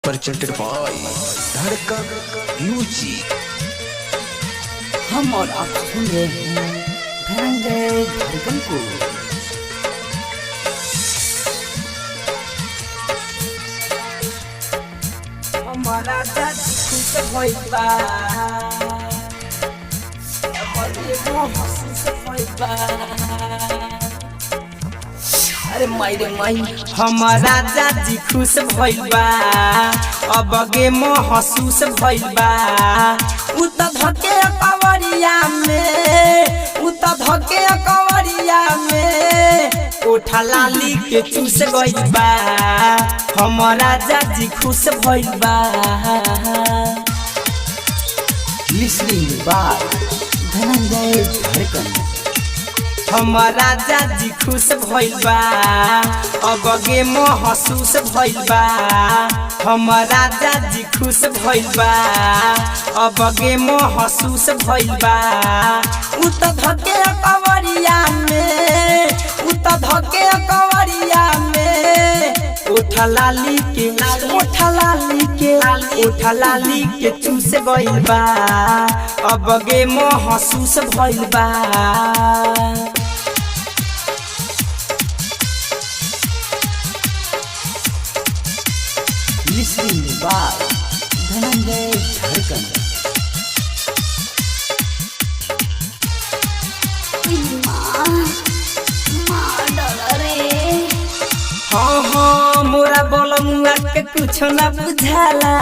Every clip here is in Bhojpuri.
presented by धड़कन म्यूजिक। हम और आप सुन रहे हैं धनंजय धड़कन को। हमारा दादी खुश भइल बा, हमारे महसूस भइल बा। अरे माई रे माई, हमारा दादी खुश भइल बा, अब गे महसूस भइल बा। उ त धके कवरिया में, उ त धके कवरिया में उठा लाली के चूस गइल बा। हमारा दादी खुश भइल बा। लिसनिंग बाय धनंजय धड़कन। हमारा दादी खुश भइल बा, अब गे महसूस भइल बा। हमारा दादी खुश भइल बा, अब गे महसूस भइल बा। उ त धके कवरिया में, उ त धके कवरिया में उठा लाली के, उठा लाली के, उठा लाली के चूस गइल बा। अब गे महसूस भइल बा। लिसनिंग बाय धनंजय धड़कन। हाँ हाँ मोरा बोलमुआ के कुछ न बुझाला,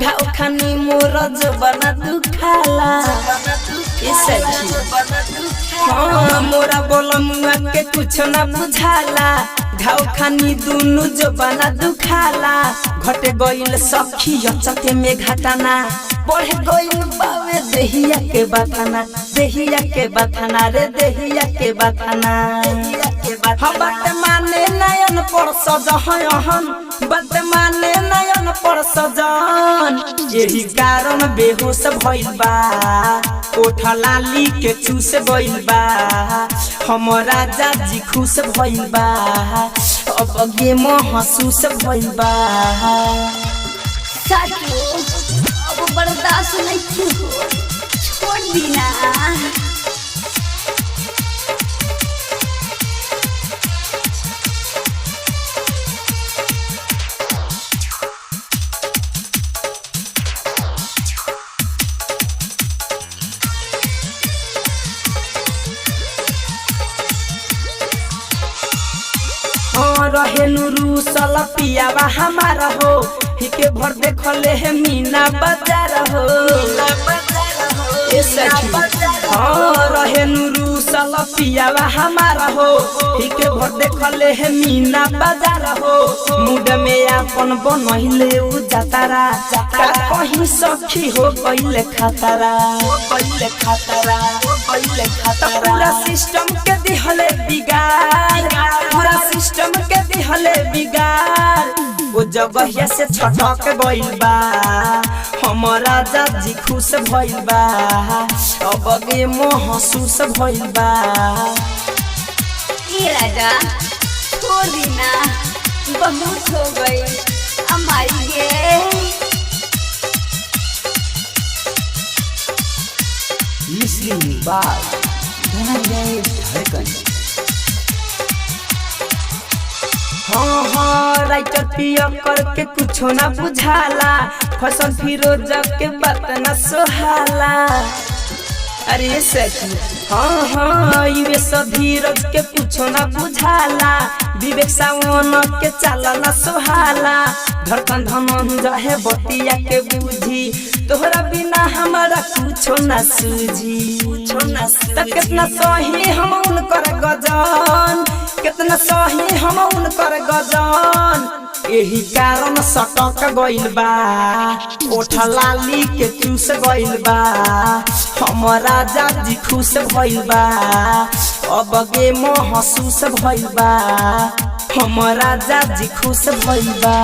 घाव खानी मोर जबना दुखाला। हाँ मोरा बोलमुआ के कुछ न बुझाला, घाव खानी दुनु जबना दुखाला। घट गइल सखी अचके में घटना, बढ़ गइल बावे देहिया के बथाना, देहिया के बथाना रे देहिया के बथाना। हम बात माने नयन पर सजहन, बात माने नयन पर सजन। यही कारण बेहोश भइल बा, ओठा लाली के चूस गइल बा। हमारा दादी खुश भइल बा, अब गे महसूस भइल बा। अब बर्दाश्त नहीं हो, छोड़ दीना। रहे नुरू सल पियावा हमारा हो, हिके भर देखले है मीना बाजार हो। हाँ रहे नुरू सल पियावा हमारा हो, हिके भर देखले है मीना बाजार हो। मुड में अपन बनहिले उ जातारा, का कहीं सखी हो गइले खतरा, गइले खतरा, गइले खतरा। पूरा सिस्टम के दिहले बिगाड़, पूरा सिस्टम के दिहले बिगाड़। वो जगह से छटक गइल बा, हमारा दादी खुश भइल बा। अब गे महसूस भइल बा। ये राजा छोड़ दीना, बहुत हो गई हमारी ये। लिसनिंग बाय धनंजय धड़कन। हाँ हाँ राइटर पिया करके कुछ ना बुझाला, फसल फिरोज के बात न सोहाला। अरे सखी हाँ हाँ ये धीरज के कुछ ना बुझाला, विवेक सावन के चाला न सोहाला। धड़कन धनंजय बतिया के बुझी, तोहरा बिना हमारा कुछो न सूझी, कुछो न सूझी। कितना सही हम उनकर गजन, कितना सही हम उनकर गजन। यही कारण सटक गइल बा, ओठा लाली के चूस गइल बा। हमारा दादी खुश भइल बा, अब गे महसूस भइल बा। हमारा दादी खुश भइल बा।